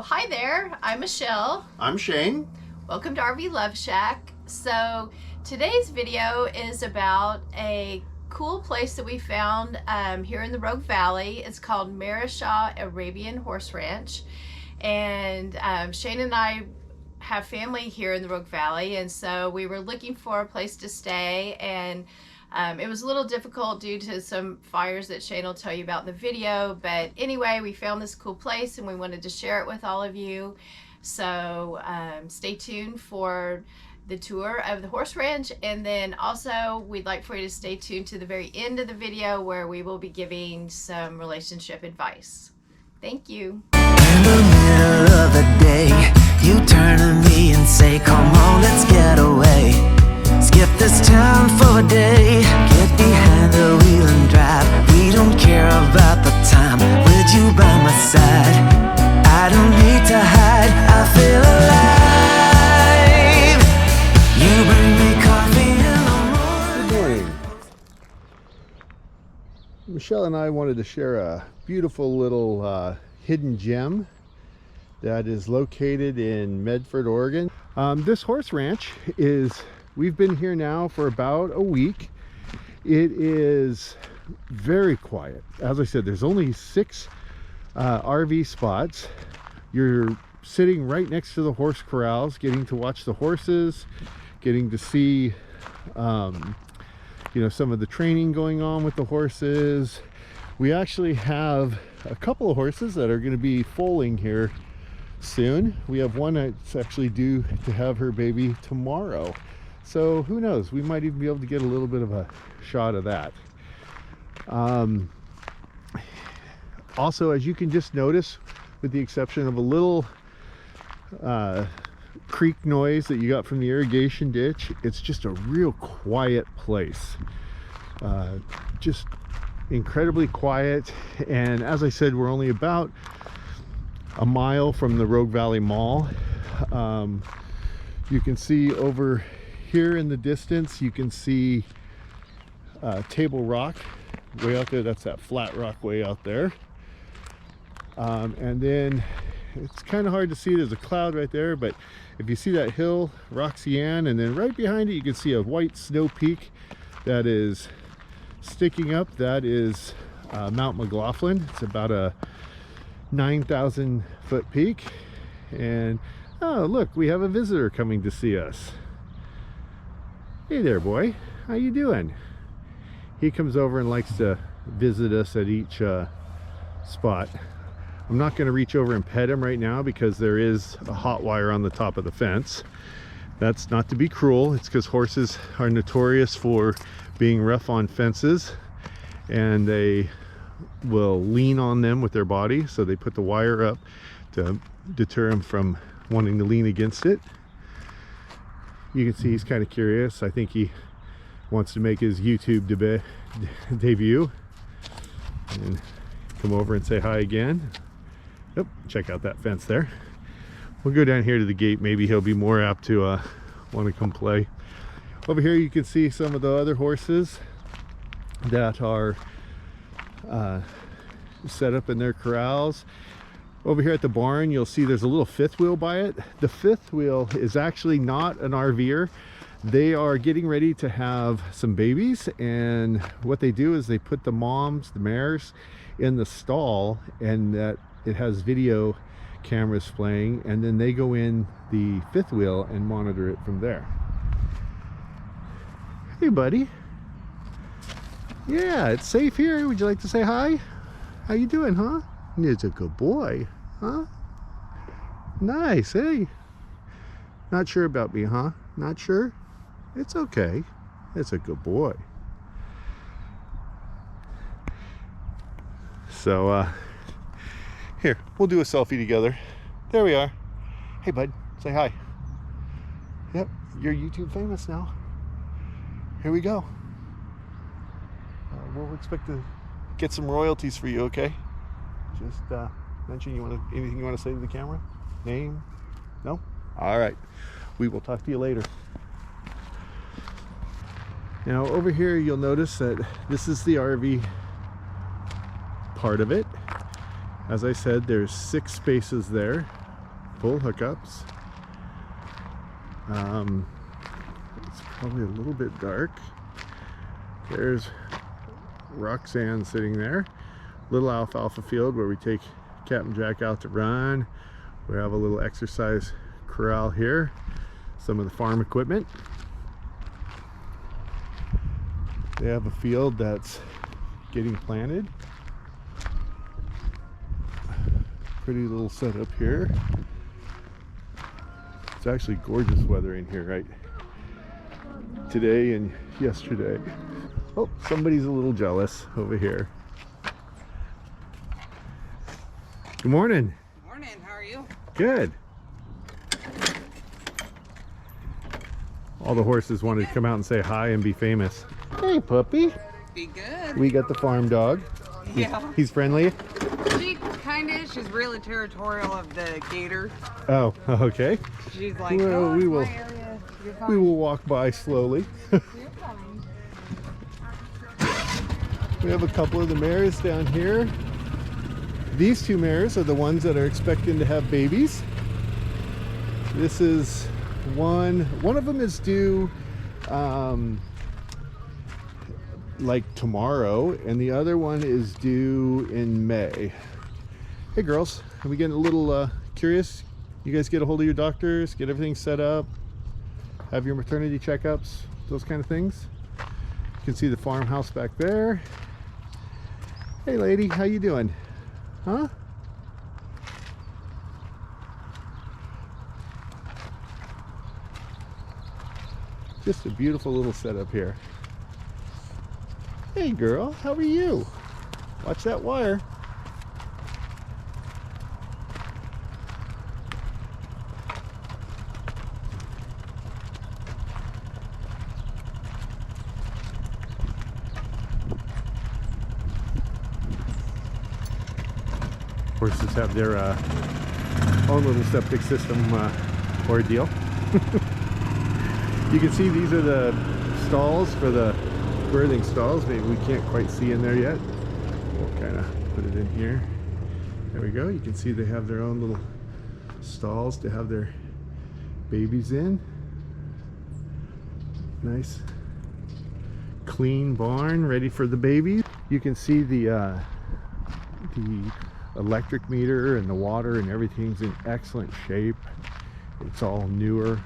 Hi there, I'm Michelle. I'm Shane. Welcome to RVLoveShack. So today's video is about a cool place that we found here in the Rogue Valley. It's called Marishaw Arabian Horse Ranch, and Shane and I have family here in the Rogue Valley, and so we were looking for a place to stay, and it was a little difficult due to some fires that Shane will tell you about in the video. But anyway, we found this cool place and we wanted to share it with all of you. So stay tuned for the tour of the horse ranch, and then also we'd like for you to stay tuned to the very end of the video where we will be giving some relationship advice. Thank you. In the middle of the day, you turn to me and say, come on, let's get away. Skip this town for a day. Get behind the wheel and drive. We don't care about the time with you by my side. I don't need to hide, I feel alive. You bring me coffee in the morning. Good morning. Michelle and I wanted to share a beautiful little hidden gem that is located in Medford, Oregon. This horse ranch we've been here now for about a week. It is very quiet. As I said, there's only 6 RV spots. You're sitting right next to the horse corrals, getting to watch the horses, getting to see some of the training going on with the horses. We actually have a couple of horses that are going to be foaling here soon. We have one that's actually due to have her baby tomorrow. So who knows, we might even be able to get a little bit of a shot of that. Also, as you can just notice, with the exception of a little creek noise that you got from the irrigation ditch, it's just a real quiet place. Just incredibly quiet. And as I said, we're only about a mile from the Rogue Valley Mall. You can see over here in the distance, you can see Table Rock way out there. That's that flat rock way out there. And then it's kind of hard to see, there's a cloud right there, but if you see that hill, Roxanne, and then right behind it you can see a white snow peak that is sticking up. That is Mount McLaughlin. It's about a 9,000 foot peak. And oh look, we have a visitor coming to see us. Hey there, boy, how you doing? He comes over and likes to visit us at each spot. I'm not going to reach over and pet him right now because there is a hot wire on the top of the fence. That's not to be cruel, it's because horses are notorious for being rough on fences, and they will lean on them with their body, so they put the wire up to deter him from wanting to lean against it. You can see he's kind of curious. I think he wants to make his YouTube debut. And come over and say hi again. Yep, check out that fence there. We'll go down here to the gate. Maybe he'll be more apt to want to come play. Over here you can see some of the other horses that are set up in their corrals. Over here at the barn, you'll see there's a little fifth wheel by it. The fifth wheel is actually not an RVer. They are getting ready to have some babies, and what they do is they put the moms, the mares, in the stall, and that it has video cameras playing, and then they go in the fifth wheel and monitor it from there. Hey buddy. Yeah, it's safe here. Would you like to say hi? How you doing, huh? It's a good boy, huh? Nice, hey. Not sure about me, huh? Not sure? It's okay. It's a good boy. So, here, we'll do a selfie together. There we are. Hey, bud, say hi. Yep, you're YouTube famous now. Here we go. We'll expect to get some royalties for you, okay? Just mention anything you want to say to the camera? Name? No? All right. We will talk to you later. Now over here you'll notice that this is the RV part of it. As I said, there's 6 spaces there. pull hookups. It's probably a little bit dark. There's Roxanne sitting there. Little alfalfa field where we take Captain Jack out to run. We have a little exercise corral here. Some of the farm equipment. They have a field that's getting planted. Pretty little setup here. It's actually gorgeous weather in here right today and yesterday. Oh, somebody's a little jealous over here. Good morning. Good morning, how are you? Good. All the horses wanted to come out and say hi and be famous. Hey, puppy. Be good. We got the farm dog. Yeah. He's friendly. She kind of, she's really territorial of the gator. Oh, okay. She's like, Well, oh, we it's will- my area. You're fine. We will walk by slowly. You're fine. We have a couple of the mares down here. These two mares are the ones that are expecting to have babies. This is one of them is due like tomorrow, and the other one is due in May. Hey girls, are we getting a little curious? You guys get a hold of your doctors, get everything set up, have your maternity checkups, those kind of things. You can see the farmhouse back there. Hey lady, how you doing? Huh? Just a beautiful little setup here. Hey girl, how are you? Watch that wire. Horses have their own little septic system ordeal. You can see these are the stalls for the birthing stalls. Maybe we can't quite see in there yet. We'll kind of put it in here. There we go. You can see they have their own little stalls to have their babies in. Nice clean barn ready for the babies. You can see the electric meter and the water and everything's in excellent shape. It's all newer,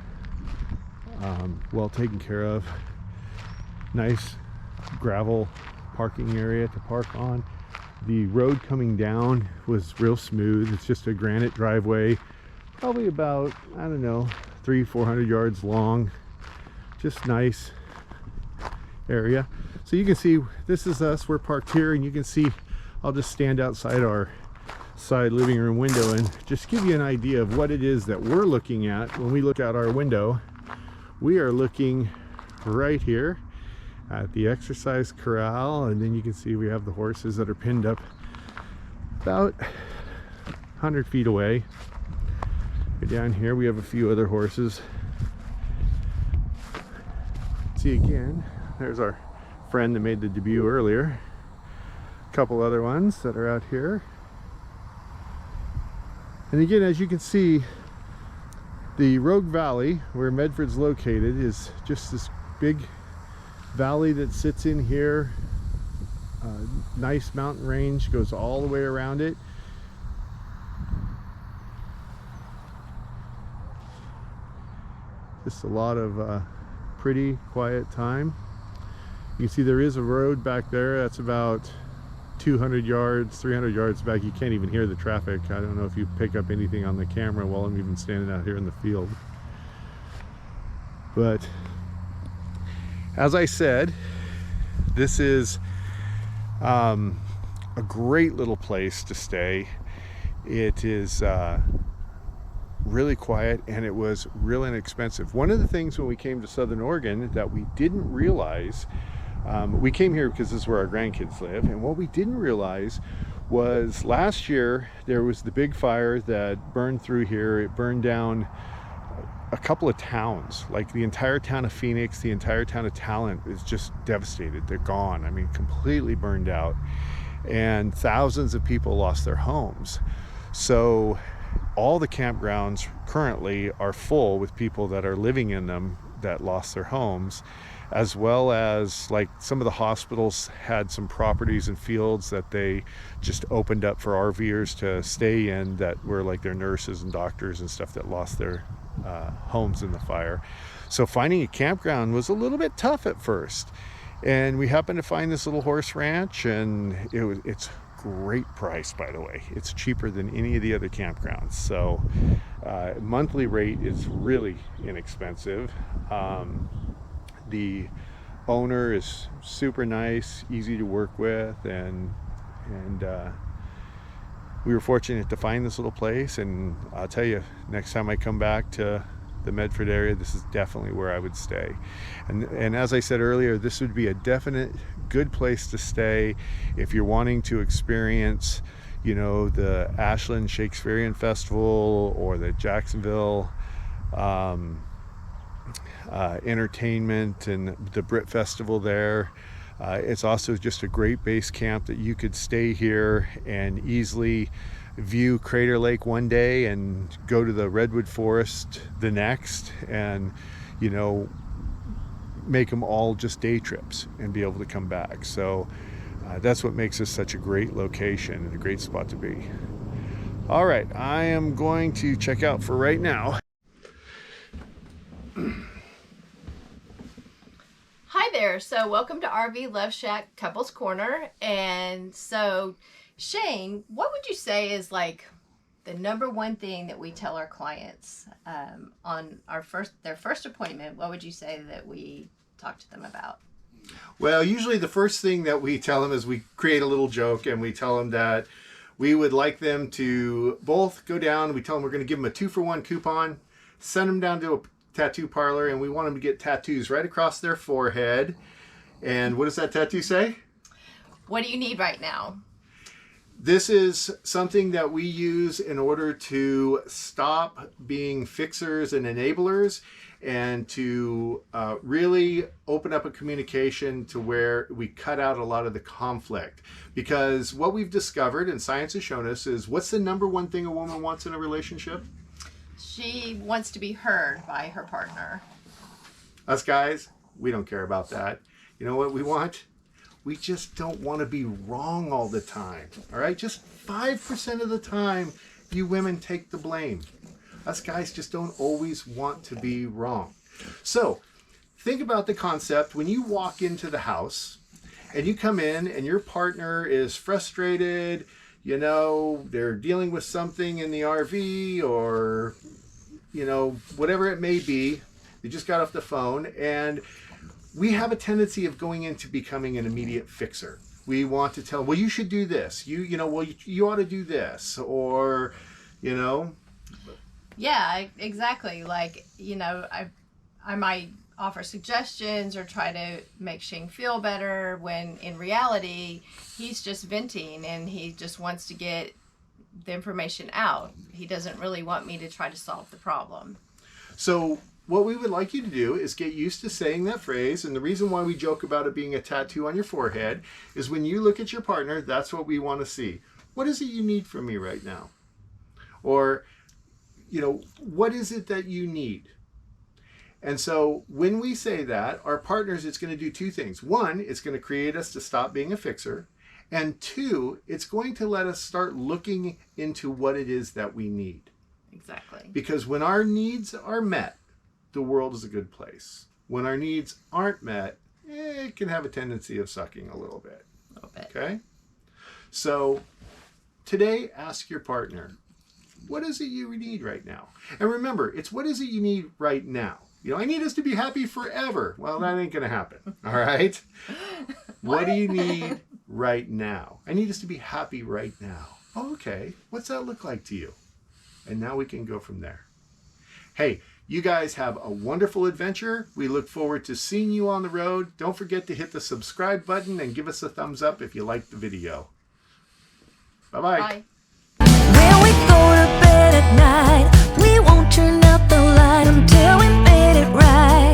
well taken care of. Nice gravel parking area to park on. The road coming down was real smooth. It's just a granite driveway, probably about, I don't know, 300-400 yards long. Just nice area. So you can see this is us. We're parked here, and you can see I'll just stand outside our side living room window and just give you an idea of what it is that we're looking at when we look out our window. We are looking right here at the exercise corral, and then you can see we have the horses that are pinned up about 100 feet away. Down here we have a few other horses. See again, there's our friend that made the debut earlier. A couple other ones that are out here. And again, as you can see, the Rogue Valley, where Medford's located, is just this big valley that sits in here. Nice mountain range, goes all the way around it. Just a lot of pretty quiet time. You can see there is a road back there that's about 200 yards, 300 yards back. You can't even hear the traffic. I don't know if you pick up anything on the camera while I'm even standing out here in the field. But as I said, this is a great little place to stay. It is really quiet, and it was real inexpensive. One of the things when we came to Southern Oregon that we didn't realize, we came here because this is where our grandkids live, and what we didn't realize was last year there was the big fire that burned through here. It burned down a couple of towns, like the entire town of Phoenix, the entire town of Talent is just devastated. They're gone. I mean, completely burned out, and thousands of people lost their homes. So all the campgrounds currently are full with people that are living in them that lost their homes, as well as like some of the hospitals had some properties and fields that they just opened up for RVers to stay in that were like their nurses and doctors and stuff that lost their homes in the fire. So finding a campground was a little bit tough at first, and we happened to find this little horse ranch, and it's great price, by the way. It's cheaper than any of the other campgrounds. So monthly rate is really inexpensive. The owner is super nice, easy to work with, and we were fortunate to find this little place. And I'll tell you, next time I come back to the Medford area, this is definitely where I would stay. And as I said earlier, this would be a definite good place to stay if you're wanting to experience, you know, the Ashland Shakespearean Festival or the Jacksonville entertainment and the Brit Festival there. It's also just a great base camp that you could stay here and easily view Crater Lake one day and go to the Redwood Forest the next, and, you know, make them all just day trips and be able to come back. So that's what makes this such a great location and a great spot to be. All right, I am going to check out for right now. Hi there. So welcome to RVLoveShack Couples Corner. And so Shane, what would you say is like the number one thing that we tell our clients on their first appointment? What would you say that we talk to them about? Well, usually the first thing that we tell them is we create a little joke, and we tell them that we would like them to both go down. We tell them we're going to give them a 2-for-1 coupon, send them down to a tattoo parlor, and we want them to get tattoos right across their forehead. And what does that tattoo say? What do you need right now? This is something that we use in order to stop being fixers and enablers, and to really open up a communication to where we cut out a lot of the conflict. Because what we've discovered, and science has shown us, is what's the number one thing a woman wants in a relationship? She wants to be heard by her partner. Us guys, we don't care about that. You know what we want? We just don't want to be wrong all the time. All right? Just 5% of the time, you women take the blame. Us guys just don't always want to be wrong. So think about the concept when you walk into the house and you come in and your partner is frustrated, you know, they're dealing with something in the RV, or, you know, whatever it may be. They just got off the phone, and we have a tendency of going into becoming an immediate fixer. We want to tell, well, you should do this. You know, well, you ought to do this, or, you know. Yeah, exactly. Like, you know, I might offer suggestions or try to make Shane feel better, when in reality, he's just venting and he just wants to get the information out. He doesn't really want me to try to solve the problem. So what we would like you to do is get used to saying that phrase. And the reason why we joke about it being a tattoo on your forehead is when you look at your partner, that's what we want to see. What is it you need from me right now? Or, you know, what is it that you need? And so when we say that, our partners, it's going to do two things. One, it's going to create us to stop being a fixer. And two, it's going to let us start looking into what it is that we need. Exactly. Because when our needs are met, the world is a good place. When our needs aren't met, it can have a tendency of sucking a little bit. A little bit. Okay? So today, ask your partner, what is it you need right now? And remember, it's what is it you need right now? You know, I need us to be happy forever. Well, that ain't going to happen. All right? What do you need right now? I need us to be happy right now. Oh, okay. What's that look like to you? And now we can go from there. Hey, you guys have a wonderful adventure. We look forward to seeing you on the road. Don't forget to hit the subscribe button and give us a thumbs up if you liked the video. Bye-bye. Bye. When we go to bed at night, we won't turn out the light until we